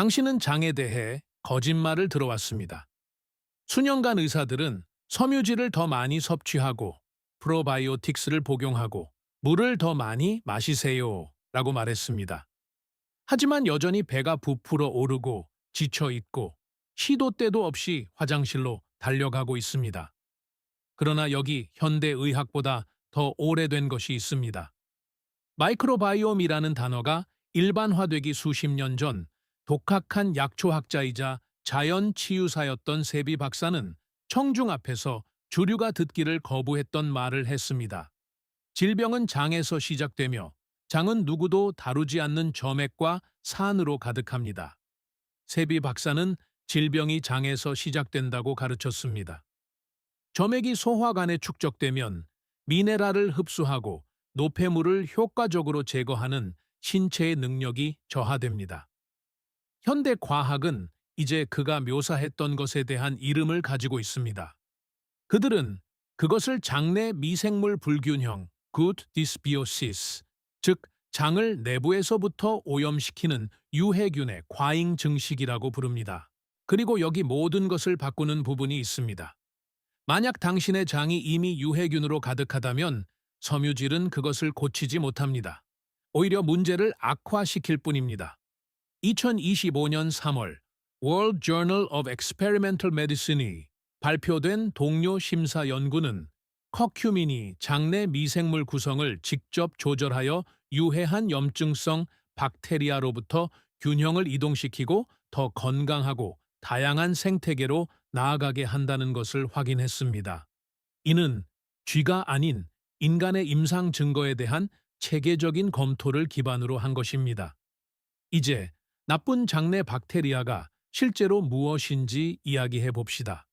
당신은 장에 대해 거짓말을 들어왔습니다. 수년간 의사들은 섬유질을 더 많이 섭취하고 프로바이오틱스를 복용하고 물을 더 많이 마시세요 라고 말했습니다. 하지만 여전히 배가 부풀어 오르고 지쳐 있고 시도 때도 없이 화장실로 달려가고 있습니다. 그러나 여기 현대의학보다 더 오래된 것이 있습니다. 마이크로바이옴이라는 단어가 일반화되기 수십 년 전 독학한 약초학자이자 자연치유사였던 세비 박사는 청중 앞에서 주류가 듣기를 거부했던 말을 했습니다. 질병은 장에서 시작되며 장은 누구도 다루지 않는 점액과 산으로 가득합니다. 세비 박사는 질병이 장에서 시작된다고 가르쳤습니다. 점액이 소화관에 축적되면 미네랄을 흡수하고 노폐물을 효과적으로 제거하는 신체의 능력이 저하됩니다. 현대 과학은 이제 그가 묘사했던 것에 대한 이름을 가지고 있습니다. 그들은 그것을 장내 미생물 불균형, good dysbiosis, 즉 장을 내부에서부터 오염시키는 유해균의 과잉 증식이라고 부릅니다. 그리고 여기 모든 것을 바꾸는 부분이 있습니다. 만약 당신의 장이 이미 유해균으로 가득하다면 섬유질은 그것을 고치지 못합니다. 오히려 문제를 악화시킬 뿐입니다. 2025년 3월 World Journal of Experimental Medicine이 발표된 동료 심사 연구는 커큐민이 장내 미생물 구성을 직접 조절하여 유해한 염증성 박테리아로부터 균형을 이동시키고 더 건강하고 다양한 생태계로 나아가게 한다는 것을 확인했습니다. 이는 쥐가 아닌 인간의 임상 증거에 대한 체계적인 검토를 기반으로 한 것입니다. 이제 나쁜 장내 박테리아가 실제로 무엇인지 이야기해 봅시다.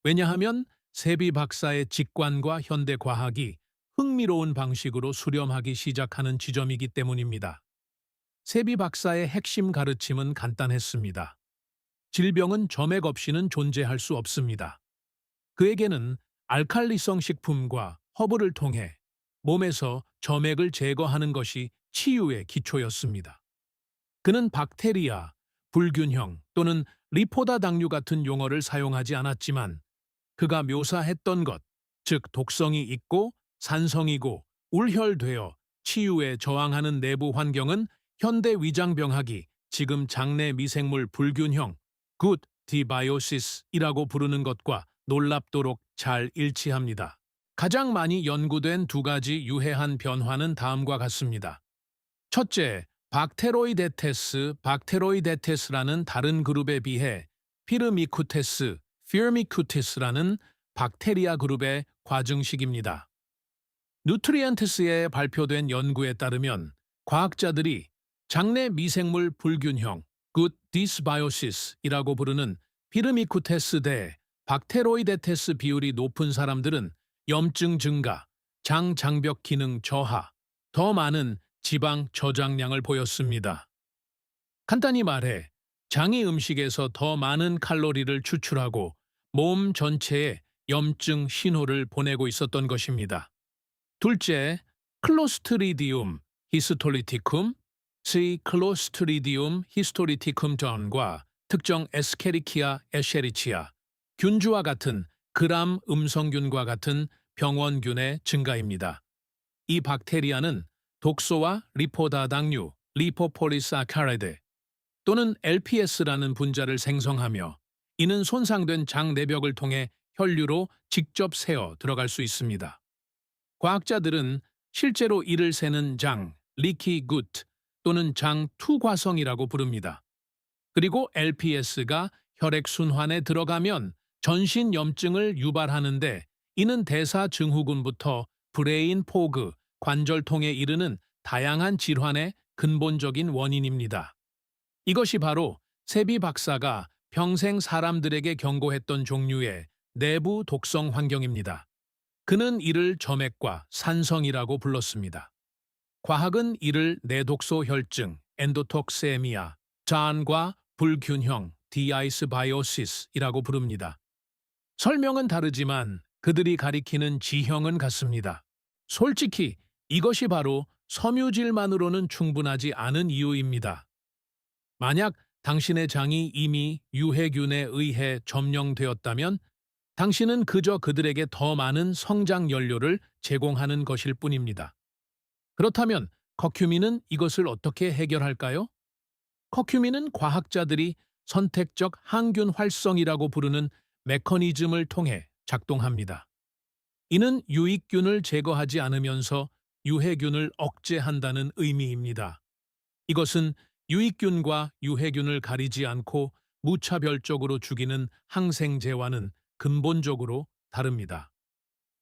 왜냐하면 세비 박사의 직관과 현대 과학이 흥미로운 방식으로 수렴하기 시작하는 지점이기 때문입니다. 세비 박사의 핵심 가르침은 간단했습니다. 질병은 점액 없이는 존재할 수 없습니다. 그에게는 알칼리성 식품과 허브를 통해 몸에서 점액을 제거하는 것이 치유의 기초였습니다. 그는 박테리아, 불균형 또는 리포다 당류 같은 용어를 사용하지 않았지만 그가 묘사했던 것, 즉 독성이 있고 산성이고 울혈되어 치유에 저항하는 내부 환경은 현대 위장병학이 지금 장내 미생물 불균형, good dysbiosis이라고 부르는 것과 놀랍도록 잘 일치합니다. 가장 많이 연구된 두 가지 유해한 변화는 다음과 같습니다. 첫째, 박테로이데테스라는 다른 그룹에 비해 피르미쿠테스라는 박테리아 그룹의 과증식입니다. 누트리엔트스에 발표된 연구에 따르면 과학자들이 장내 미생물 불균형, good dysbiosis이라고 부르는 피르미쿠테스 대 박테로이데테스 비율이 높은 사람들은 염증 증가, 장 장벽 기능 저하, 더 많은 지방 저장량을 보였습니다. 간단히 말해 장이 음식에서 더 많은 칼로리를 추출하고 몸 전체에 염증 신호를 보내고 있었던 것입니다. 둘째, 클로스트리디움 히스톨리티쿰, 클로스트리디움 히스톨리티쿰 전과 특정 에스케리키아 에셰리치아, 균주와 같은 그람 음성균과 같은 병원균의 증가입니다. 이 박테리아는 독소와 리포다 당류, 리포폴리사카리드 또는 LPS라는 분자를 생성하며 이는 손상된 장 내벽을 통해 혈류로 직접 새어 들어갈 수 있습니다. 과학자들은 실제로 이를 세는 장, 리키 굿 또는 장 투과성이라고 부릅니다. 그리고 LPS가 혈액순환에 들어가면 전신 염증을 유발하는데 이는 대사 증후군부터 브레인 포그, 관절통에 이르는 다양한 질환의 근본적인 원인입니다. 이것이 바로 세비 박사가 평생 사람들에게 경고했던 종류의 내부 독성 환경입니다. 그는 이를 점액과 산성이라고 불렀습니다. 과학은 이를 내독소 혈증, 엔도톡세미아, 장과 불균형, 디아이스바이오시스이라고 부릅니다. 설명은 다르지만 그들이 가리키는 지형은 같습니다. 솔직히 이것이 바로 섬유질만으로는 충분하지 않은 이유입니다. 만약 당신의 장이 이미 유해균에 의해 점령되었다면 당신은 그저 그들에게 더 많은 성장 연료를 제공하는 것일 뿐입니다. 그렇다면 커큐민은 이것을 어떻게 해결할까요? 커큐민은 과학자들이 선택적 항균 활성이라고 부르는 메커니즘을 통해 작동합니다. 이는 유익균을 제거하지 않으면서 유해균을 억제한다는 의미입니다. 이것은 유익균과 유해균을 가리지 않고 무차별적으로 죽이는 항생제와는 근본적으로 다릅니다.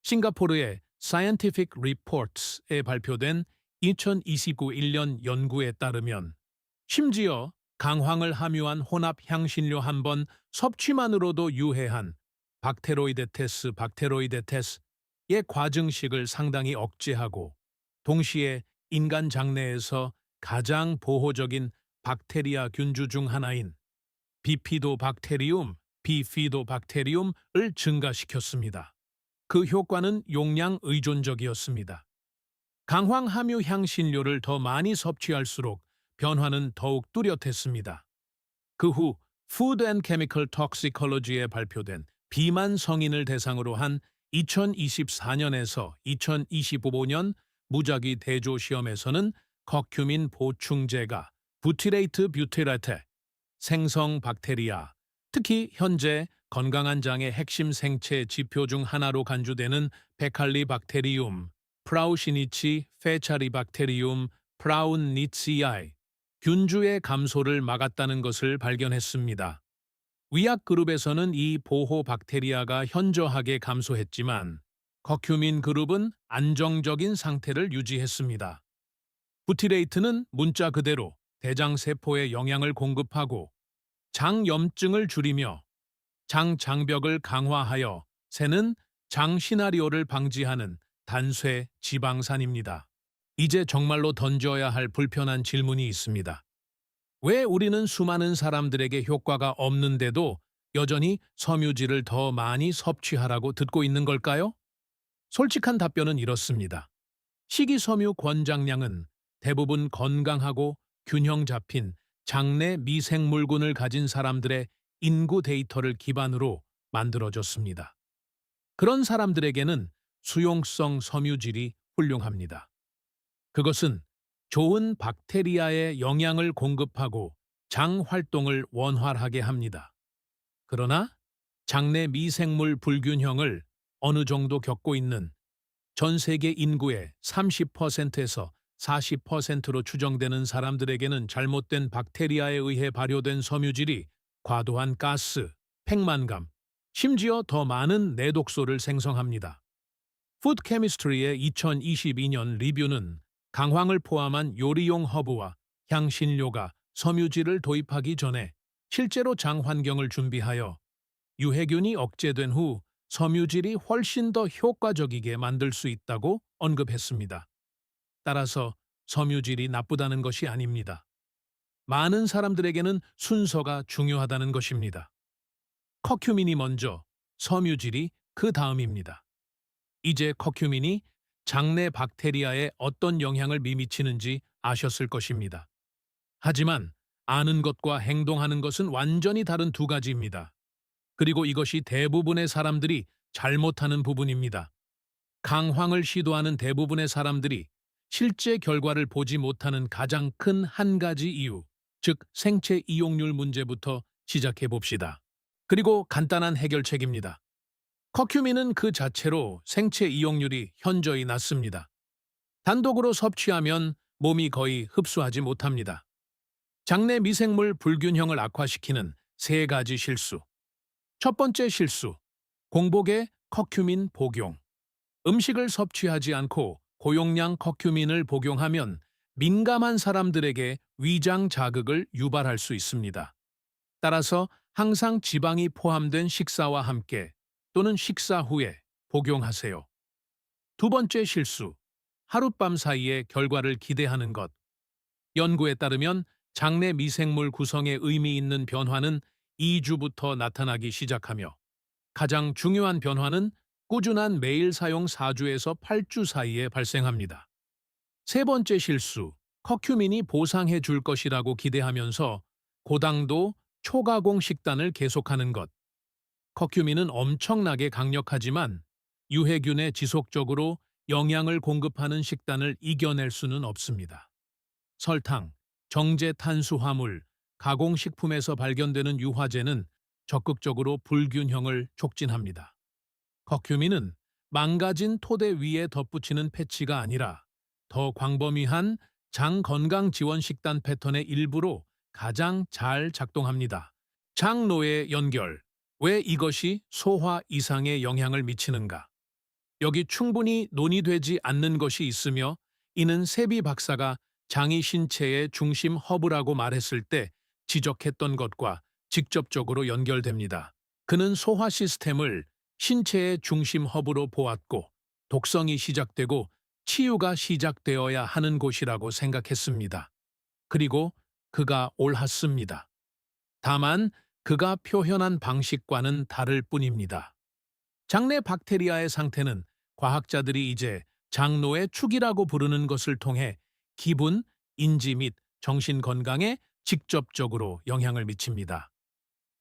싱가포르의 Scientific Reports에 발표된 2029 1년 연구에 따르면 심지어 강황을 함유한 혼합 향신료 한 번 섭취만으로도 유해한 박테로이데테스의 과증식을 상당히 억제하고 동시에 인간 장내에서 가장 보호적인 박테리아 균주 중 하나인 비피도박테리움을 증가시켰습니다. 그 효과는 용량 의존적이었습니다. 강황 함유 향신료를 더 많이 섭취할수록 변화는 더욱 뚜렷했습니다. 그 후 Food and Chemical Toxicology에 발표된 비만 성인을 대상으로 한 2024년에서 2025년 무작위 대조 시험에서는 커큐민 보충제가 부티레이트 뷰티라테, 생성 박테리아, 특히 현재 건강한 장의 핵심 생체 지표 중 하나로 간주되는 베칼리박테리움, 프라우시니치 페차리박테리움, 프라운니치아이, 균주의 감소를 막았다는 것을 발견했습니다. 위약 그룹에서는 이 보호 박테리아가 현저하게 감소했지만 커큐민 그룹은 안정적인 상태를 유지했습니다. 부티레이트는 문자 그대로 대장세포에 영양을 공급하고 장염증을 줄이며 장벽을 강화하여 새는 장 시나리오를 방지하는 단쇄 지방산입니다. 이제 정말로 던져야 할 불편한 질문이 있습니다. 왜 우리는 수많은 사람들에게 효과가 없는데도 여전히 섬유질을 더 많이 섭취하라고 듣고 있는 걸까요? 솔직한 답변은 이렇습니다. 식이섬유 권장량은 대부분 건강하고 균형 잡힌 장내 미생물군을 가진 사람들의 인구 데이터를 기반으로 만들어졌습니다. 그런 사람들에게는 수용성 섬유질이 훌륭합니다. 그것은 좋은 박테리아에 영양을 공급하고 장 활동을 원활하게 합니다. 그러나 장내 미생물 불균형을 어느 정도 겪고 있는 전 세계 인구의 30%에서 40%로 추정되는 사람들에게는 잘못된 박테리아에 의해 발효된 섬유질이 과도한 가스, 팽만감, 심지어 더 많은 내독소를 생성합니다. 푸드 케미스트리의 2022년 리뷰는 강황을 포함한 요리용 허브와 향신료가 섬유질을 도입하기 전에 실제로 장 환경을 준비하여 유해균이 억제된 후 섬유질이 훨씬 더 효과적이게 만들 수 있다고 언급했습니다. 따라서 섬유질이 나쁘다는 것이 아닙니다. 많은 사람들에게는 순서가 중요하다는 것입니다. 커큐민이 먼저, 섬유질이 그 다음입니다. 이제 커큐민이 장내 박테리아에 어떤 영향을 미치는지 아셨을 것입니다. 하지만 아는 것과 행동하는 것은 완전히 다른 두 가지입니다. 그리고 이것이 대부분의 사람들이 잘못하는 부분입니다. 강황을 시도하는 대부분의 사람들이 실제 결과를 보지 못하는 가장 큰 한 가지 이유, 즉 생체 이용률 문제부터 시작해 봅시다. 그리고 간단한 해결책입니다. 커큐민은 그 자체로 생체 이용률이 현저히 낮습니다. 단독으로 섭취하면 몸이 거의 흡수하지 못합니다. 장내 미생물 불균형을 악화시키는 세 가지 실수. 첫 번째 실수, 공복에 커큐민 복용. 음식을 섭취하지 않고 고용량 커큐민을 복용하면 민감한 사람들에게 위장 자극을 유발할 수 있습니다. 따라서 항상 지방이 포함된 식사와 함께 또는 식사 후에 복용하세요. 두 번째 실수, 하룻밤 사이에 결과를 기대하는 것. 연구에 따르면 장내 미생물 구성에 의미 있는 변화는 2주부터 나타나기 시작하며 가장 중요한 변화는 꾸준한 매일 사용 4주에서 8주 사이에 발생합니다. 세 번째 실수, 커큐민이 보상해 줄 것이라고 기대하면서 고당도 초가공 식단을 계속하는 것. 커큐민은 엄청나게 강력하지만 유해균에 지속적으로 영양을 공급하는 식단을 이겨낼 수는 없습니다. 설탕, 정제 탄수화물, 가공식품에서 발견되는 유화제는 적극적으로 불균형을 촉진합니다. 커큐민은 망가진 토대 위에 덧붙이는 패치가 아니라 더 광범위한 장 건강 지원 식단 패턴의 일부로 가장 잘 작동합니다. 장노의 연결. 왜 이것이 소화 이상에 영향을 미치는가? 여기 충분히 논의되지 않는 것이 있으며 이는 세비 박사가 장이 신체의 중심 허브라고 말했을 때 지적했던 것과 직접적으로 연결됩니다. 그는 소화 시스템을 신체의 중심 허브로 보았고 독성이 시작되고 치유가 시작되어야 하는 곳이라고 생각했습니다. 그리고 그가 옳았습니다. 다만 그가 표현한 방식과는 다를 뿐입니다. 장내 박테리아의 상태는 과학자들이 이제 장노의 축이라고 부르는 것을 통해 기분, 인지 및 정신 건강에 직접적으로 영향을 미칩니다.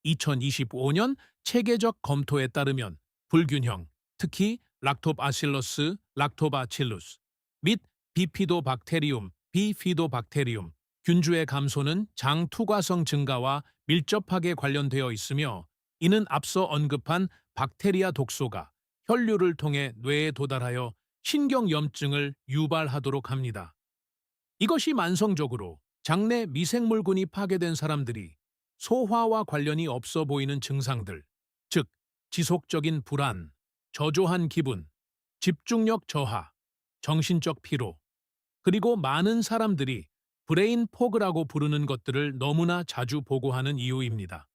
2025년 체계적 검토에 따르면 불균형, 특히 락토바실러스, 락토바칠루스 및 비피도박테리움, 비피도박테리움 균주의 감소는 장 투과성 증가와 밀접하게 관련되어 있으며 이는 앞서 언급한 박테리아 독소가 혈류를 통해 뇌에 도달하여 신경염증을 유발하도록 합니다. 이것이 만성적으로 장내 미생물군이 파괴된 사람들이 소화와 관련이 없어 보이는 증상들, 즉 지속적인 불안, 저조한 기분, 집중력 저하, 정신적 피로, 그리고 많은 사람들이 브레인 포그라고 부르는 것들을 너무나 자주 보고하는 이유입니다.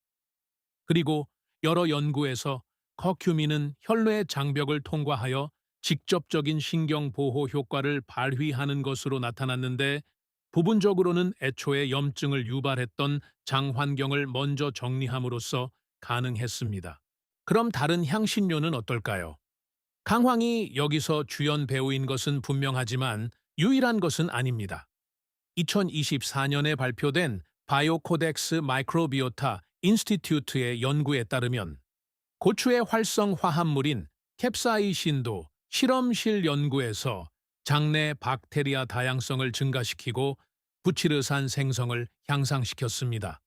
그리고 여러 연구에서 커큐민은 혈뇌 장벽을 통과하여 직접적인 신경 보호 효과를 발휘하는 것으로 나타났는데 부분적으로는 애초에 염증을 유발했던 장 환경을 먼저 정리함으로써 가능했습니다. 그럼 다른 향신료는 어떨까요? 강황이 여기서 주연 배우인 것은 분명하지만 유일한 것은 아닙니다. 2024년에 발표된 바이오코덱스 마이크로비오타 인스티튜트의 연구에 따르면 고추의 활성 화합물인 캡사이신도 실험실 연구에서 장내 박테리아 다양성을 증가시키고 부치르산 생성을 향상시켰습니다.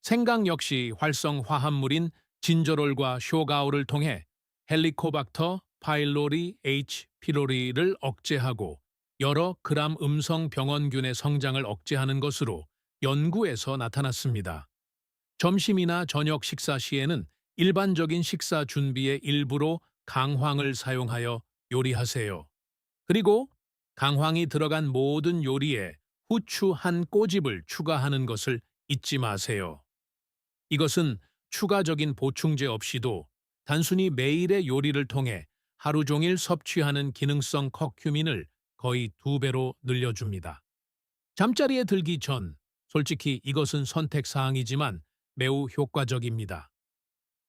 생강 역시 활성 화합물인 진저롤과 쇼가오를 통해 헬리코박터 파일로리 H. 피로리를 억제하고 여러 그람 음성 병원균의 성장을 억제하는 것으로 연구에서 나타났습니다. 점심이나 저녁 식사 시에는 일반적인 식사 준비의 일부로 강황을 사용하여 요리하세요. 그리고 강황이 들어간 모든 요리에 후추 한 꼬집을 추가하는 것을 잊지 마세요. 이것은 추가적인 보충제 없이도 단순히 매일의 요리를 통해 하루 종일 섭취하는 기능성 커큐민을 거의 2배로 늘려줍니다. 잠자리에 들기 전, 솔직히 이것은 선택사항이지만 매우 효과적입니다.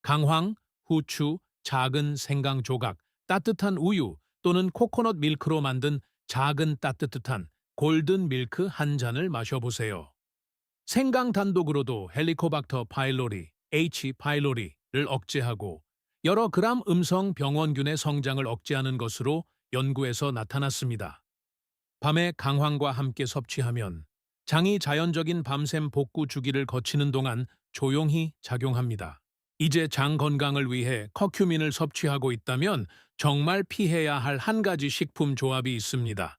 강황, 후추, 작은 생강 조각, 따뜻한 우유 또는 코코넛 밀크로 만든 작은 따뜻한 골든 밀크 한 잔을 마셔보세요. 생강 단독으로도 헬리코박터 파일로리, H. 파일로리를 억제하고 여러 그람 음성 병원균의 성장을 억제하는 것으로 연구에서 나타났습니다. 밤에 강황과 함께 섭취하면 장이 자연적인 밤샘 복구 주기를 거치는 동안 조용히 작용합니다. 이제 장 건강을 위해 커큐민을 섭취하고 있다면 정말 피해야 할 한 가지 식품 조합이 있습니다.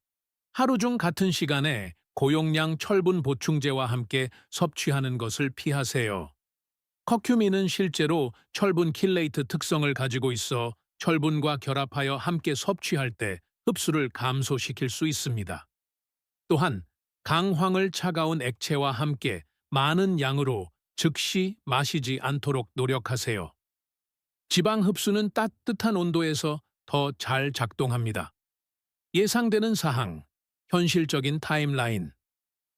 하루 중 같은 시간에 고용량 철분 보충제와 함께 섭취하는 것을 피하세요. 커큐민은 실제로 철분 킬레이트 특성을 가지고 있어 철분과 결합하여 함께 섭취할 때 흡수를 감소시킬 수 있습니다. 또한 강황을 차가운 액체와 함께 많은 양으로 즉시 마시지 않도록 노력하세요. 지방 흡수는 따뜻한 온도에서 더 잘 작동합니다. 예상되는 사항, 현실적인 타임라인.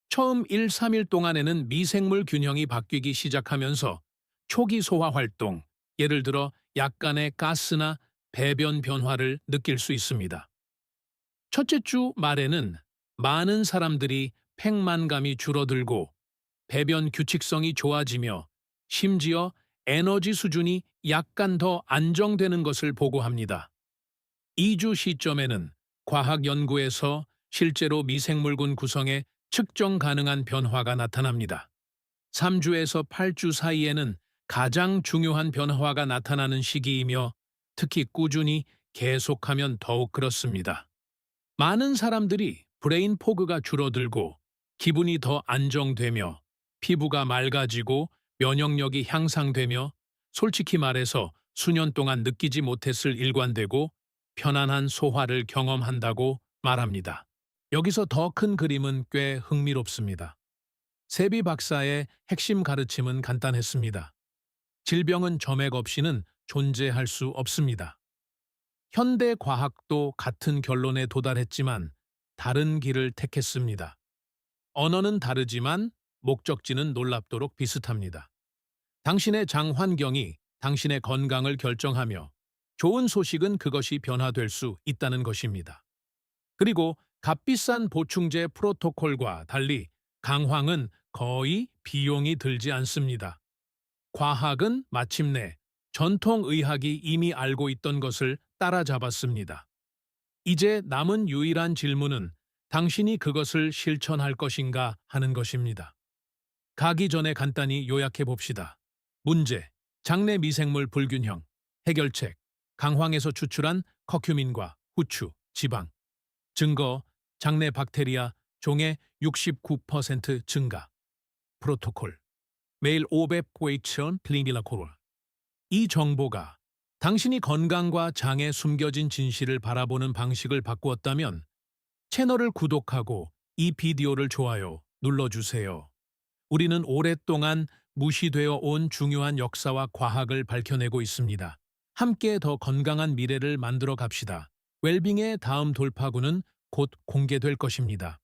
처음 1-3일 동안에는 미생물 균형이 바뀌기 시작하면서 초기 소화 활동, 예를 들어 약간의 가스나 배변 변화를 느낄 수 있습니다. 첫째 주 말에는 많은 사람들이 팽만감이 줄어들고 배변 규칙성이 좋아지며 심지어 에너지 수준이 약간 더 안정되는 것을 보고합니다. 2주 시점에는 과학 연구에서 실제로 미생물군 구성에 측정 가능한 변화가 나타납니다. 3주에서 8주 사이에는 가장 중요한 변화가 나타나는 시기이며 특히 꾸준히 계속하면 더욱 그렇습니다. 많은 사람들이 브레인 포그가 줄어들고 기분이 더 안정되며 피부가 맑아지고 면역력이 향상되며 솔직히 말해서 수년 동안 느끼지 못했을 일관되고 편안한 소화를 경험한다고 말합니다. 여기서 더 큰 그림은 꽤 흥미롭습니다. 세비 박사의 핵심 가르침은 간단했습니다. 질병은 점액 없이는 존재할 수 없습니다. 현대 과학도 같은 결론에 도달했지만 다른 길을 택했습니다. 언어는 다르지만 목적지는 놀랍도록 비슷합니다. 당신의 장 환경이 당신의 건강을 결정하며 좋은 소식은 그것이 변화될 수 있다는 것입니다. 그리고 값비싼 보충제 프로토콜과 달리 강황은 거의 비용이 들지 않습니다. 과학은 마침내 전통의학이 이미 알고 있던 것을 따라잡았습니다. 이제 남은 유일한 질문은 당신이 그것을 실천할 것인가 하는 것입니다. 가기 전에 간단히 요약해 봅시다. 문제, 장내 미생물 불균형, 해결책, 강황에서 추출한 커큐민과 후추, 지방. 증거, 장내 박테리아, 종의 69% 증가. 프로토콜, 매일 500포에이션 클리니라코롤. 이 정보가 당신이 건강과 장에 숨겨진 진실을 바라보는 방식을 바꾸었다면 채널을 구독하고 이 비디오를 좋아요 눌러주세요. 우리는 오랫동안 무시되어 온 중요한 역사와 과학을 밝혀내고 있습니다. 함께 더 건강한 미래를 만들어 갑시다. 웰빙의 다음 돌파구는 곧 공개될 것입니다.